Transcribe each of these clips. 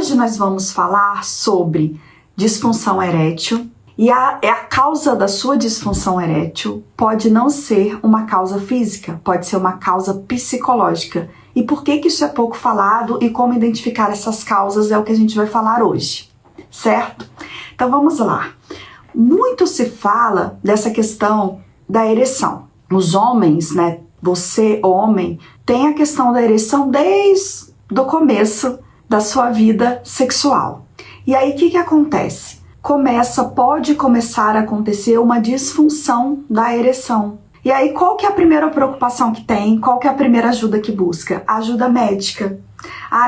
hoje nós vamos falar sobre disfunção erétil e a causa da sua disfunção erétil pode não ser uma causa física, pode ser uma causa psicológica. E por que isso é pouco falado e como identificar essas causas é o que a gente vai falar hoje, certo? Então vamos lá. Muito se fala dessa questão da ereção. Os homens, né? Você, homem, tem a questão da ereção desde o começo da sua vida sexual. E aí o que acontece? Pode começar a acontecer uma disfunção da ereção. E aí qual que é a primeira preocupação que tem? Qual que é a primeira ajuda que busca? Ajuda médica.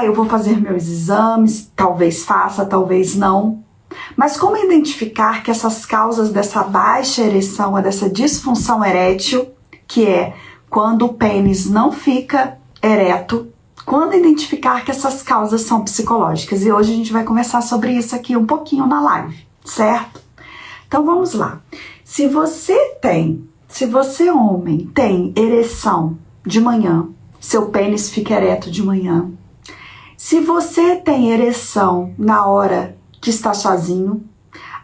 Eu vou fazer meus exames, talvez faça, talvez não. Mas como identificar que essas causas dessa baixa ereção, dessa disfunção erétil, que é quando o pênis não fica ereto, quando identificar que essas causas são psicológicas? E hoje a gente vai conversar sobre isso aqui um pouquinho na live, certo? Então vamos lá. Se você homem tem ereção de manhã, seu pênis fica ereto de manhã. Se você tem ereção na hora que está sozinho,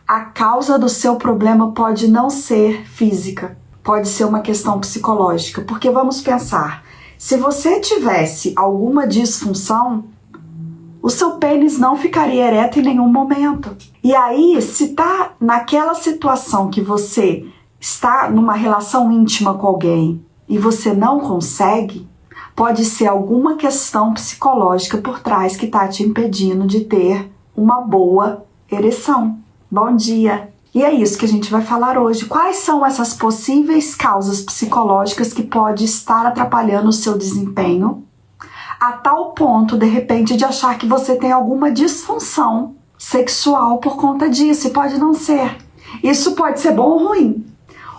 a causa do seu problema pode não ser física, pode ser uma questão psicológica, porque vamos pensar, se você tivesse alguma disfunção, o seu pênis não ficaria ereto em nenhum momento. E aí, se está naquela situação que você está numa relação íntima com alguém e você não consegue, pode ser alguma questão psicológica por trás que está te impedindo de ter uma boa ereção. Bom dia! E é isso que a gente vai falar hoje. Quais são essas possíveis causas psicológicas que podem estar atrapalhando o seu desempenho a tal ponto, de repente, de achar que você tem alguma disfunção sexual por conta disso, e pode não ser. Isso pode ser bom ou ruim.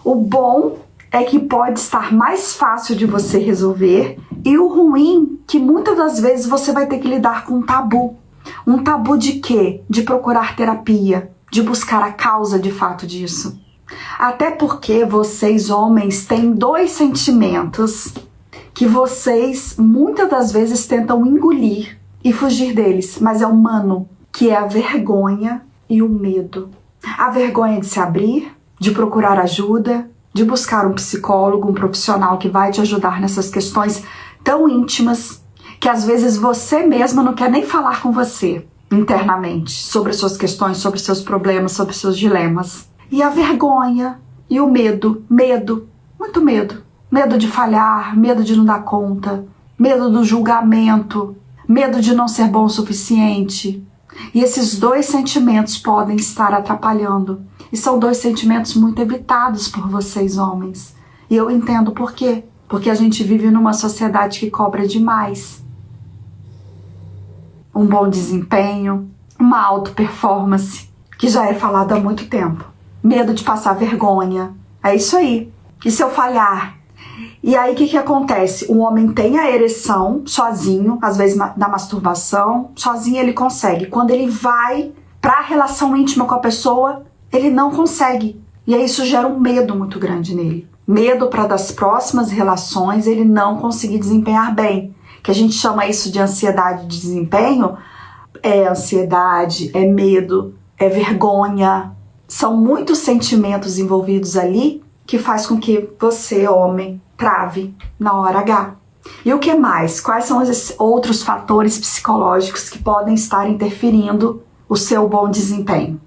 O bom é que pode estar mais fácil de você resolver, e o ruim que muitas das vezes você vai ter que lidar com um tabu. Um tabu de quê? De procurar terapia, de buscar a causa de fato disso. Até porque vocês, homens, têm dois sentimentos que vocês muitas das vezes tentam engolir e fugir deles, mas é humano, que é a vergonha e o medo. A vergonha de se abrir, de procurar ajuda, de buscar um psicólogo, um profissional que vai te ajudar nessas questões tão íntimas que às vezes você mesma não quer nem falar com você internamente sobre as suas questões, sobre os seus problemas, sobre os seus dilemas. E a vergonha e o medo, muito medo. Medo de falhar, medo de não dar conta, medo do julgamento, medo de não ser bom o suficiente. E esses dois sentimentos podem estar atrapalhando. E são dois sentimentos muito evitados por vocês, homens. E eu entendo por quê. Porque a gente vive numa sociedade que cobra demais. Um bom desempenho, uma alta performance, que já é falado há muito tempo. Medo de passar vergonha. É isso aí. E se eu falhar? E aí o que acontece? O homem tem a ereção sozinho, às vezes na masturbação, sozinho ele consegue. Quando ele vai para a relação íntima com a pessoa, ele não consegue. E aí isso gera um medo muito grande nele. Medo para das próximas relações ele não conseguir desempenhar bem. Que a gente chama isso de ansiedade de desempenho. É ansiedade, é medo, é vergonha. São muitos sentimentos envolvidos ali que faz com que você, homem, trave na hora H. E o que mais? Quais são os outros fatores psicológicos que podem estar interferindo o seu bom desempenho?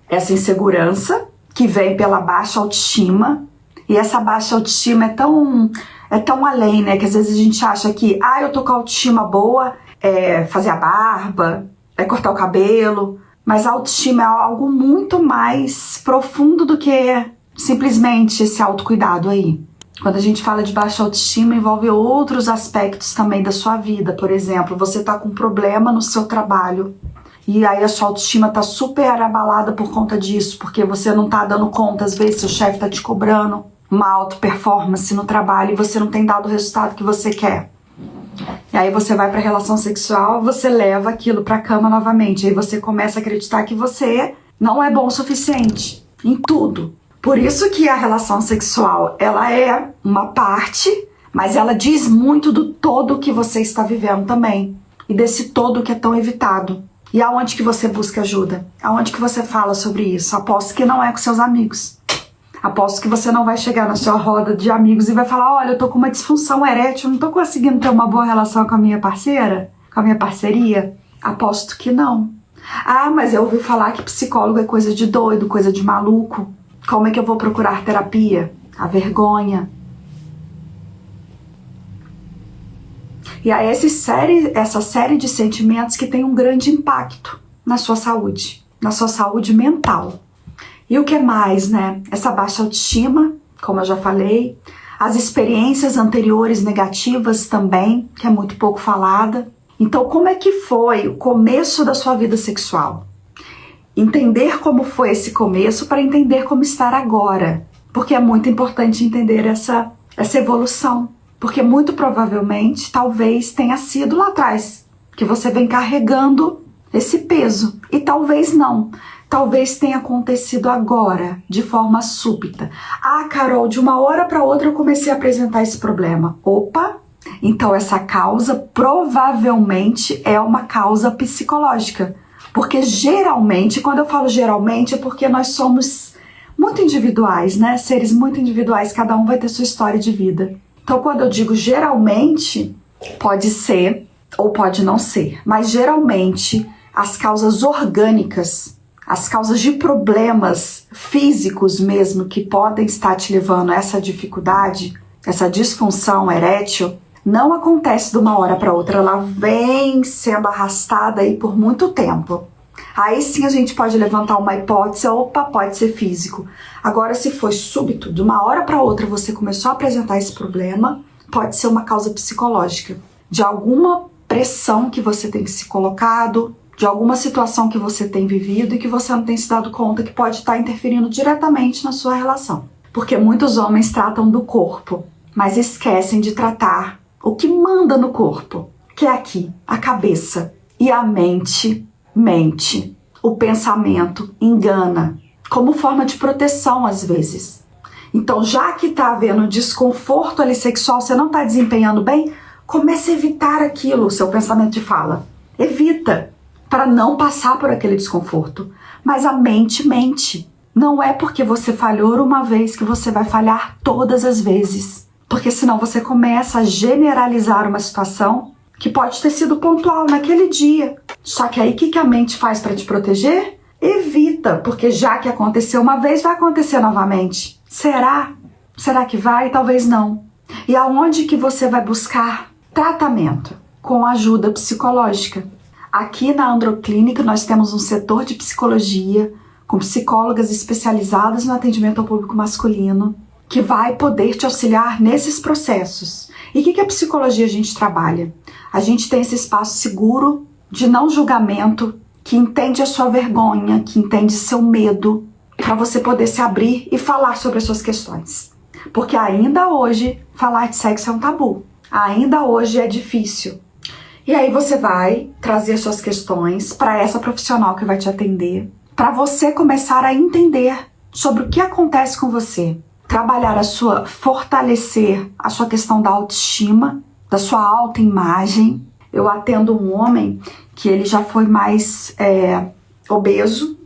Essa insegurança que vem pela baixa autoestima. E essa baixa autoestima é tão além, né? Que às vezes a gente acha que eu tô com a autoestima boa, é fazer a barba, é cortar o cabelo. Mas a autoestima é algo muito mais profundo do que simplesmente esse autocuidado aí. Quando a gente fala de baixa autoestima, envolve outros aspectos também da sua vida. Por exemplo, você tá com um problema no seu trabalho e aí a sua autoestima tá super abalada por conta disso, porque você não tá dando conta, às vezes seu chefe tá te cobrando uma alta performance no trabalho e você não tem dado o resultado que você quer. E aí você vai pra relação sexual, você leva aquilo pra cama novamente, aí você começa a acreditar que você não é bom o suficiente em tudo. Por isso que a relação sexual, ela é uma parte, mas ela diz muito do todo que você está vivendo também. E desse todo que é tão evitado. E aonde que você busca ajuda? Aonde que você fala sobre isso? Aposto que não é com seus amigos. Aposto que você não vai chegar na sua roda de amigos e vai falar: olha, eu tô com uma disfunção erétil, não tô conseguindo ter uma boa relação com a minha parceira, com a minha parceria. Aposto que não. Ah, mas eu ouvi falar que psicólogo é coisa de doido, coisa de maluco. Como é que eu vou procurar terapia? A vergonha. E aí essa série de sentimentos que tem um grande impacto na sua saúde mental. E o que mais, né? Essa baixa autoestima, como eu já falei, as experiências anteriores negativas também, que é muito pouco falada. Então, como é que foi o começo da sua vida sexual? Entender como foi esse começo para entender como estar agora. Porque é muito importante entender essa evolução. Porque muito provavelmente, talvez tenha sido lá atrás que você vem carregando esse peso. E talvez não. Talvez tenha acontecido agora, de forma súbita. Ah, Carol, de uma hora para outra eu comecei a apresentar esse problema. Opa! Então essa causa provavelmente é uma causa psicológica. Porque geralmente, quando eu falo geralmente, é porque nós somos muito individuais, né? Seres muito individuais, cada um vai ter sua história de vida. Então quando eu digo geralmente, pode ser ou pode não ser. Mas geralmente as causas orgânicas, as causas de problemas físicos mesmo que podem estar te levando a essa dificuldade, essa disfunção erétil, não acontece de uma hora para outra, ela vem sendo arrastada aí por muito tempo. Aí sim a gente pode levantar uma hipótese, opa, pode ser físico. Agora, se foi súbito, de uma hora para outra você começou a apresentar esse problema, pode ser uma causa psicológica, de alguma pressão que você tem se colocado, de alguma situação que você tem vivido e que você não tem se dado conta que pode estar interferindo diretamente na sua relação. Porque muitos homens tratam do corpo, mas esquecem de tratar o que manda no corpo, que é aqui, a cabeça. E a mente mente. O pensamento engana, como forma de proteção às vezes. Então, já que está havendo desconforto ali sexual, você não está desempenhando bem, comece a evitar aquilo, o seu pensamento te fala. Evita, para não passar por aquele desconforto. Mas a mente mente. Não é porque você falhou uma vez que você vai falhar todas as vezes. Porque senão você começa a generalizar uma situação que pode ter sido pontual naquele dia. Só que aí o que a mente faz para te proteger? Evita, porque já que aconteceu uma vez, vai acontecer novamente. Será? Será que vai? Talvez não. E aonde que você vai buscar tratamento? Com ajuda psicológica. Aqui na Androclínica nós temos um setor de psicologia com psicólogas especializadas no atendimento ao público masculino que vai poder te auxiliar nesses processos. E o que a psicologia a gente trabalha? A gente tem esse espaço seguro de não julgamento, que entende a sua vergonha, que entende seu medo, para você poder se abrir e falar sobre as suas questões. Porque ainda hoje falar de sexo é um tabu. Ainda hoje é difícil. E aí você vai trazer suas questões para essa profissional que vai te atender, para você começar a entender sobre o que acontece com você. Trabalhar fortalecer a sua questão da autoestima, da sua autoimagem. Eu atendo um homem que ele já foi mais obeso,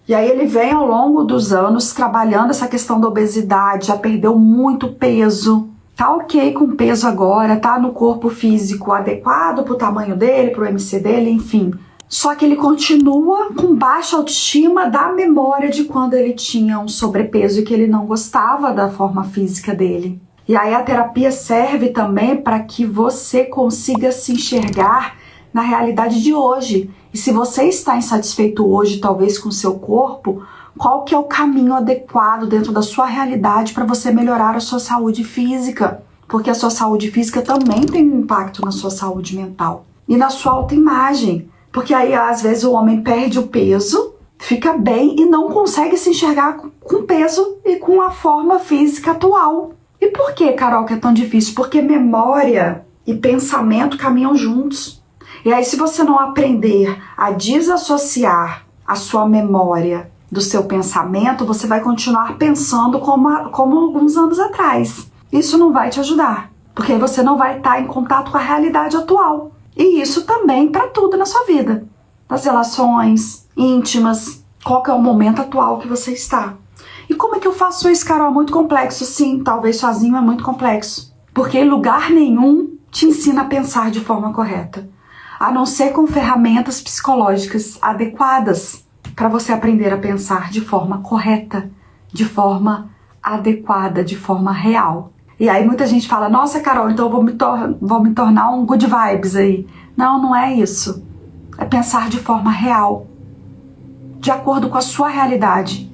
e aí ele vem ao longo dos anos trabalhando essa questão da obesidade, já perdeu muito peso, tá ok com peso agora, tá no corpo físico adequado pro tamanho dele, pro MC dele, enfim. Só que ele continua com baixa autoestima da memória de quando ele tinha um sobrepeso e que ele não gostava da forma física dele. E aí a terapia serve também para que você consiga se enxergar na realidade de hoje. E se você está insatisfeito hoje, talvez com o seu corpo, qual que é o caminho adequado dentro da sua realidade para você melhorar a sua saúde física? Porque a sua saúde física também tem um impacto na sua saúde mental e na sua autoimagem. Porque aí, às vezes, o homem perde o peso, fica bem e não consegue se enxergar com peso e com a forma física atual. E por que, Carol, que é tão difícil? Porque memória e pensamento caminham juntos. E aí, se você não aprender a desassociar a sua memória do seu pensamento, você vai continuar pensando como alguns anos atrás. Isso não vai te ajudar, porque aí você não vai estar em contato com a realidade atual. E isso também para tudo na sua vida. das relações íntimas, qual que é o momento atual que você está. E como é que eu faço isso, Carol? É muito complexo, sim, talvez sozinho é muito complexo. Porque em lugar nenhum te ensina a pensar de forma correta, a não ser com ferramentas psicológicas adequadas para você aprender a pensar de forma correta, de forma adequada, de forma real. E aí muita gente fala, nossa, Carol, então eu vou me tornar um good vibes aí. Não, não é isso. É pensar de forma real, de acordo com a sua realidade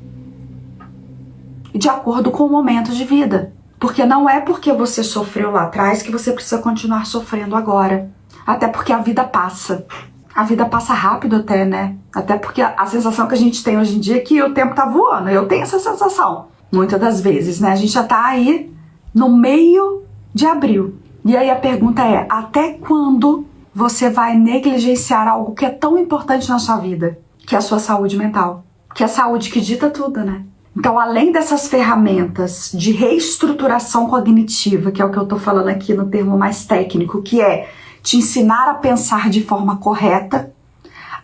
e de acordo com o momento de vida. Porque não é porque você sofreu lá atrás que você precisa continuar sofrendo agora. Até porque a vida passa. A vida passa rápido até, né? Até porque a sensação que a gente tem hoje em dia é que o tempo tá voando. Eu tenho essa sensação, muitas das vezes, né? A gente já tá aí no meio de abril. E aí a pergunta é, até quando você vai negligenciar algo que é tão importante na sua vida? Que é a sua saúde mental. Que é a saúde que dita tudo, né? Então, além dessas ferramentas de reestruturação cognitiva, que é o que eu tô falando aqui no termo mais técnico, que é te ensinar a pensar de forma correta,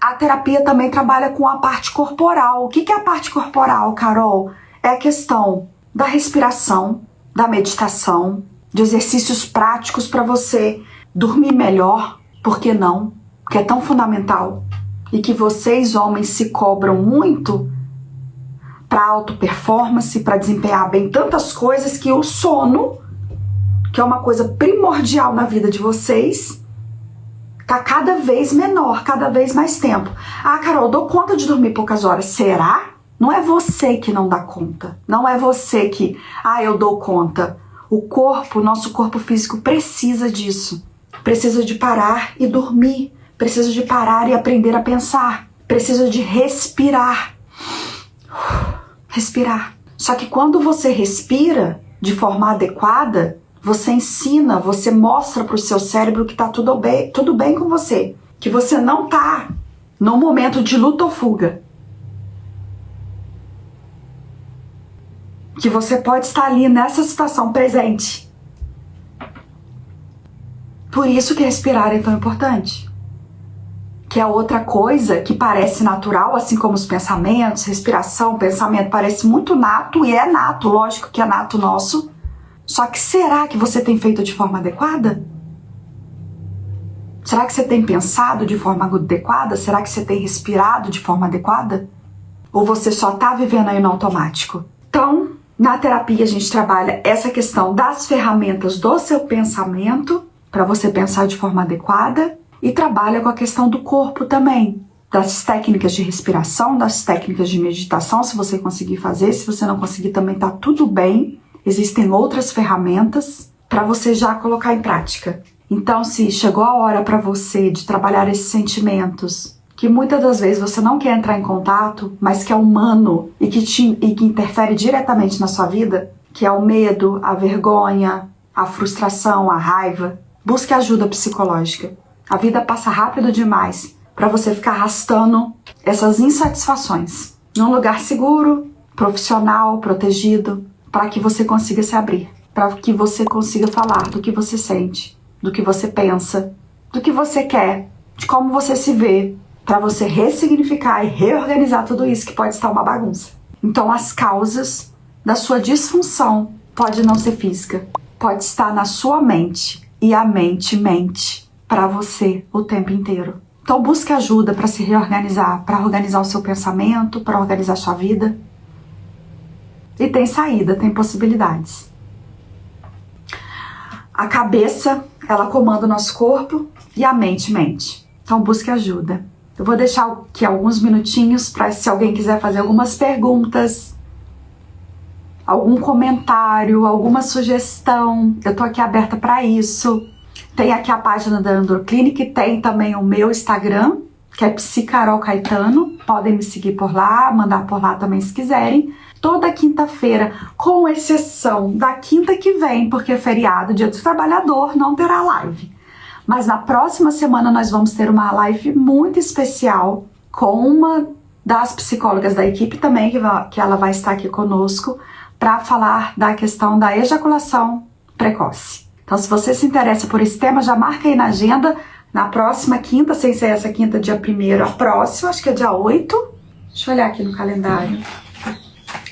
a terapia também trabalha com a parte corporal. O que é a parte corporal, Carol? É a questão da respiração, da meditação, de exercícios práticos para você dormir melhor, por que não? Que é tão fundamental. E que vocês, homens, se cobram muito para auto-performance, para desempenhar bem tantas coisas, que o sono, que é uma coisa primordial na vida de vocês, tá cada vez menor, cada vez mais tempo. Ah, Carol, eu dou conta de dormir poucas horas. Será? Não é você que não dá conta. Não é você que, eu dou conta. O corpo, nosso corpo físico precisa disso. Precisa de parar e dormir. Precisa de parar e aprender a pensar. Precisa de respirar. Respirar. Só que quando você respira de forma adequada, você ensina, você mostra para o seu cérebro que tá tudo bem com você. Que você não tá num momento de luta ou fuga. Que você pode estar ali nessa situação presente. Por isso que respirar é tão importante. Que é outra coisa que parece natural, assim como os pensamentos, respiração, pensamento, parece muito nato, e é nato, lógico que é nato nosso. Só que será que você tem feito de forma adequada? Será que você tem pensado de forma adequada? Será que você tem respirado de forma adequada? Ou você só está vivendo aí no automático? Então, na terapia a gente trabalha essa questão das ferramentas do seu pensamento, para você pensar de forma adequada, e trabalha com a questão do corpo também, das técnicas de respiração, das técnicas de meditação, se você conseguir fazer. Se você não conseguir também tá tudo bem, existem outras ferramentas para você já colocar em prática. Então, se chegou a hora para você de trabalhar esses sentimentos, que muitas das vezes você não quer entrar em contato, mas que é humano e que interfere diretamente na sua vida, que é o medo, a vergonha, a frustração, a raiva, busque ajuda psicológica. A vida passa rápido demais para você ficar arrastando essas insatisfações num lugar seguro, profissional, protegido, para que você consiga se abrir, para que você consiga falar do que você sente, do que você pensa, do que você quer, de como você se vê, para você ressignificar e reorganizar tudo isso que pode estar uma bagunça. Então, as causas da sua disfunção pode não ser física, pode estar na sua mente, e a mente mente para você o tempo inteiro. Então busque ajuda para se reorganizar, para organizar o seu pensamento, para organizar a sua vida. E tem saída, tem possibilidades. A cabeça, ela comanda o nosso corpo e a mente mente. Então busque ajuda. Eu vou deixar aqui alguns minutinhos para, se alguém quiser fazer algumas perguntas, algum comentário, alguma sugestão. Eu tô aqui aberta para isso. Tem aqui a página da Androclinic, tem também o meu Instagram, que é psicarolcaetano. Podem me seguir por lá, mandar por lá também se quiserem. Toda quinta-feira, com exceção da quinta que vem, porque é feriado, Dia do Trabalhador, não terá live. Mas na próxima semana nós vamos ter uma live muito especial com uma das psicólogas da equipe também, que ela vai estar aqui conosco, para falar da questão da ejaculação precoce. Então, se você se interessa por esse tema, já marca aí na agenda Na próxima quinta, sem ser essa quinta, dia 1º, a próxima, acho que é dia 8. Deixa eu olhar aqui no calendário.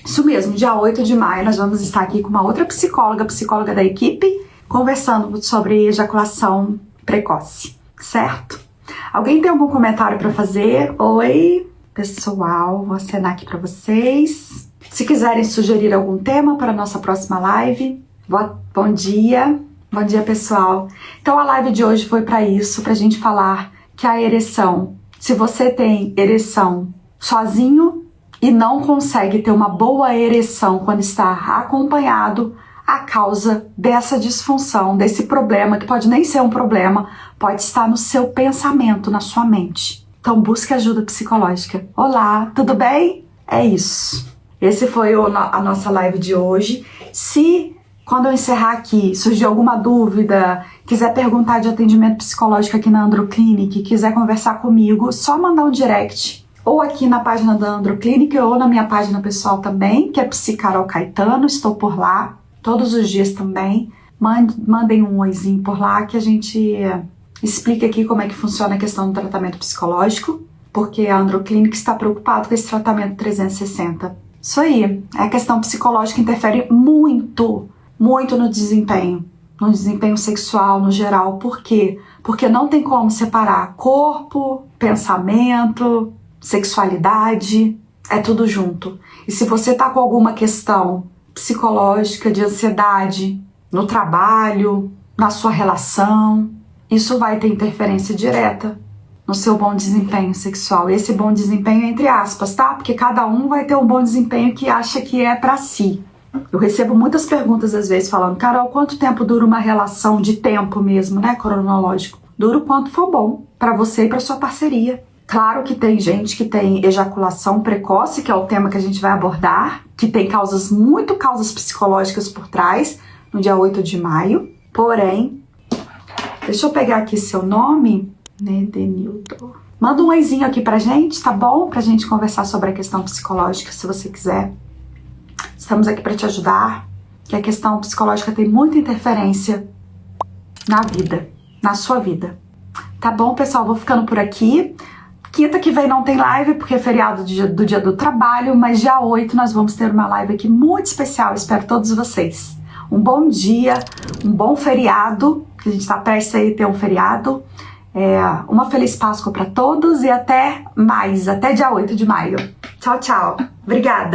Isso mesmo, dia 8 de maio, nós vamos estar aqui com uma outra psicóloga da equipe, conversando sobre ejaculação precoce, certo? Alguém tem algum comentário para fazer? Oi, pessoal, vou acenar aqui para vocês. Se quiserem sugerir algum tema para a nossa próxima live, bom dia. Bom dia, pessoal. Então, a live de hoje foi para isso, para a gente falar que a ereção, se você tem ereção sozinho e não consegue ter uma boa ereção quando está acompanhado, a causa dessa disfunção, desse problema, que pode nem ser um problema, pode estar no seu pensamento, na sua mente. Então, busque ajuda psicológica. Olá, tudo bem? É isso. Esse foi a nossa live de hoje. Se, quando eu encerrar aqui, surgir alguma dúvida, quiser perguntar de atendimento psicológico aqui na Androclinic, quiser conversar comigo, só mandar um direct, ou aqui na página da Androclinic, ou na minha página pessoal também, que é Psicarol Caetano, estou por lá. Todos os dias também, mandem um oizinho por lá que a gente explica aqui como é que funciona a questão do tratamento psicológico, porque a Androclinic está preocupada com esse tratamento 360. Isso aí, a questão psicológica interfere muito no desempenho sexual no geral. Por quê? Porque não tem como separar corpo, pensamento, sexualidade, é tudo junto. E se você tá com alguma questão psicológica, de ansiedade, no trabalho, na sua relação, isso vai ter interferência direta no seu bom desempenho sexual. Esse bom desempenho é entre aspas, tá? Porque cada um vai ter um bom desempenho que acha que é pra si. Eu recebo muitas perguntas às vezes falando: Carol, quanto tempo dura uma relação de tempo mesmo, né, cronológico? Dura o quanto for bom pra você e pra sua parceria. Claro que tem gente que tem ejaculação precoce, que é o tema que a gente vai abordar, que tem causas psicológicas por trás, no dia 8 de maio. Porém, deixa eu pegar aqui seu nome, né, Denilton. Manda um oizinho aqui pra gente, tá bom? Pra gente conversar sobre a questão psicológica, se você quiser. Estamos aqui pra te ajudar, que a questão psicológica tem muita interferência na vida, na sua vida. Tá bom, pessoal? Vou ficando por aqui. Quinta que vem não tem live, porque é feriado do dia do trabalho, mas dia 8 nós vamos ter uma live aqui muito especial. Espero todos vocês. Um bom dia, um bom feriado, que a gente está prestes a ter um feriado. Uma feliz Páscoa para todos e até dia 8 de maio. Tchau, tchau. Obrigada.